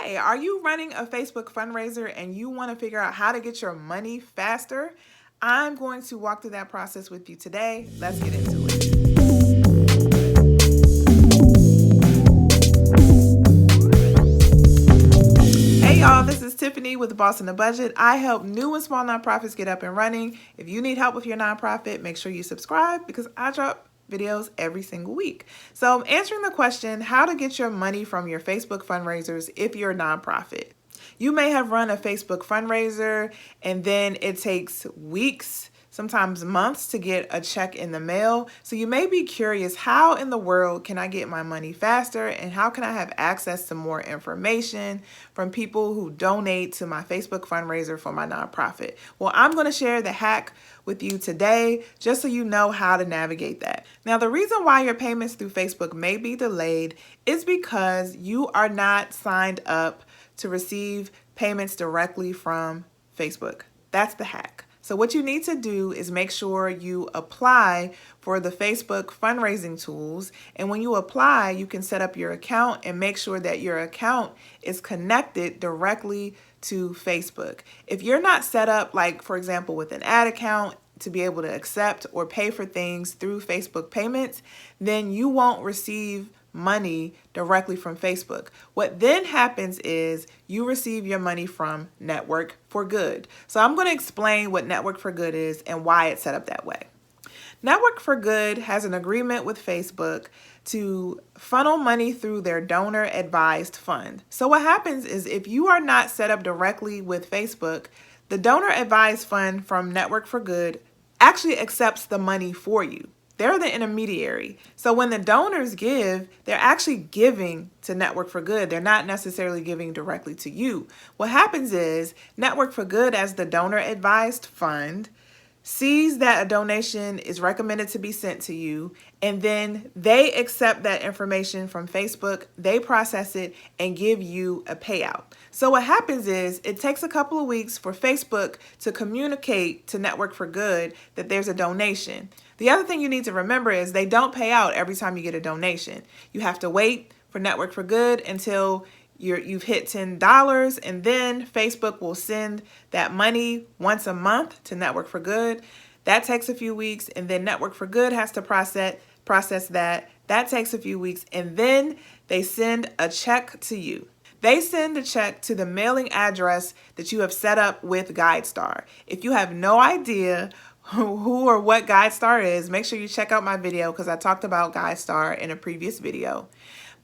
Hey, are you running a Facebook fundraiser and you want to figure out how to get your money faster? I'm going to walk through that process with you today. Let's get into it. Hey y'all, this is Tiffany with Boss in the Budget. I help new and small nonprofits get up and running. If you need help with your nonprofit, make sure you subscribe because I drop videos every single week. So I'm answering the question, how to get your money from your Facebook fundraisers if you're a nonprofit. You may have run a Facebook fundraiser and then it takes weeks, sometimes months to get a check in the mail. So you may be curious, how in the world can I get my money faster and how can I have access to more information from people who donate to my Facebook fundraiser for my nonprofit? Well, I'm going to share the hack with you today just so you know how to navigate that. Now, the reason why your payments through Facebook may be delayed is because you are not signed up to receive payments directly from Facebook. That's the hack. So what you need to do is make sure you apply for the Facebook fundraising tools. And when you apply, you can set up your account and make sure that your account is connected directly to Facebook. If you're not set up, like for example, with an ad account to be able to accept or pay for things through Facebook payments, then you won't receive money directly from Facebook. What then happens is you receive your money from Network for Good. So I'm going to explain what Network for Good is and why it's set up that way. Network for Good has an agreement with Facebook to funnel money through their donor advised fund. So what happens is if you are not set up directly with Facebook, the donor advised fund from Network for Good actually accepts the money for you. They're the intermediary. So when the donors give, they're actually giving to Network for Good. They're not necessarily giving directly to you. What happens is Network for Good, as the donor advised fund, sees that a donation is recommended to be sent to you, and then they accept that information from Facebook, they process it and give you a payout. So what happens is it takes a couple of weeks for Facebook to communicate to Network for Good that there's a donation. The other thing you need to remember is they don't pay out every time you get a donation. You have to wait for Network for Good until you've hit $10, and then Facebook will send that money once a month to Network for Good. That takes a few weeks, and then Network for Good has to process that. That takes a few weeks, and then they send a check to you. They send a check to the mailing address that you have set up with GuideStar. If you have no idea who or what GuideStar is, make sure you check out my video because I talked about GuideStar in a previous video.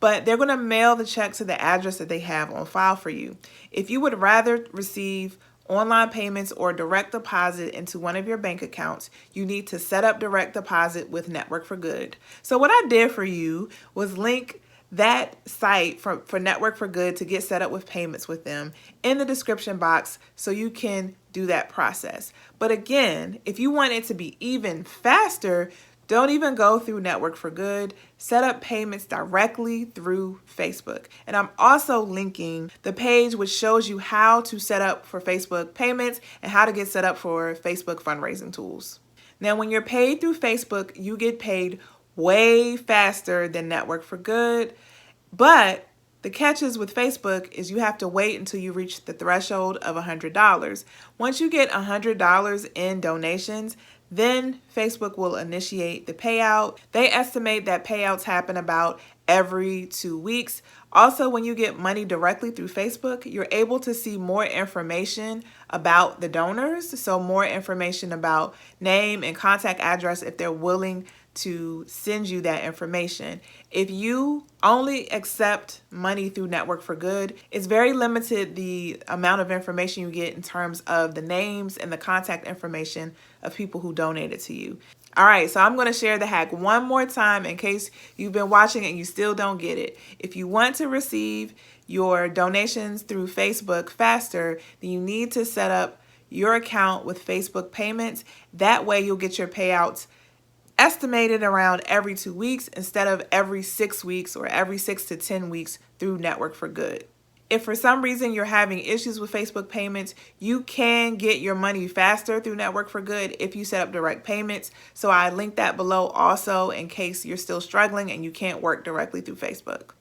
But they're going to mail the check to the address that they have on file for you. If you would rather receive online payments or direct deposit into one of your bank accounts, you need to set up direct deposit with Network for Good. So what I did for you was link that site for Network for Good to get set up with payments with them in the description box so you can do that process. But again, if you want it to be even faster, don't even go through Network for Good. Set up payments directly through Facebook. And I'm also linking the page which shows you how to set up for Facebook payments and how to get set up for Facebook fundraising tools. Now, when you're paid through Facebook, you get paid way faster than Network for Good. But the catch is with Facebook is you have to wait until you reach the threshold of $100. Once you get $100 in donations, then Facebook will initiate the payout. They estimate that payouts happen about every 2 weeks. Also, when you get money directly through Facebook, you're able to see more information about the donors. So more information about name and contact address if they're willing to send you that information. If you only accept money through Network for Good, it's very limited the amount of information you get in terms of the names and the contact information of people who donated to you. All right, so I'm going to share the hack one more time in case you've been watching and you still don't get it. If you want to receive your donations through Facebook faster, then you need to set up your account with Facebook payments. That way you'll get your payouts estimated around every 2 weeks instead of every 6 weeks or every 6 to 10 weeks through Network for Good. If for some reason you're having issues with Facebook payments, you can get your money faster through Network for Good if you set up direct payments. So I linked that below also in case you're still struggling and you can't work directly through Facebook.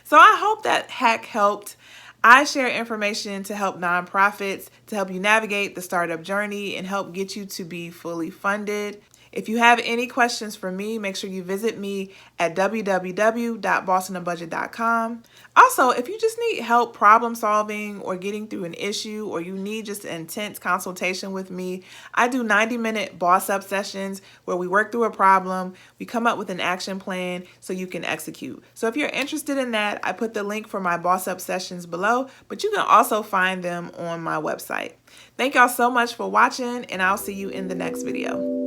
So I hope that hack helped. I share information to help nonprofits, to help you navigate the startup journey and help get you to be fully funded. If you have any questions for me, make sure you visit me at www.bossonabudget.com. Also, if you just need help problem solving or getting through an issue, or you need just an intense consultation with me, I do 90-minute boss up sessions where we work through a problem, we come up with an action plan so you can execute. So if you're interested in that, I put the link for my boss up sessions below, but you can also find them on my website. Thank y'all so much for watching, and I'll see you in the next video.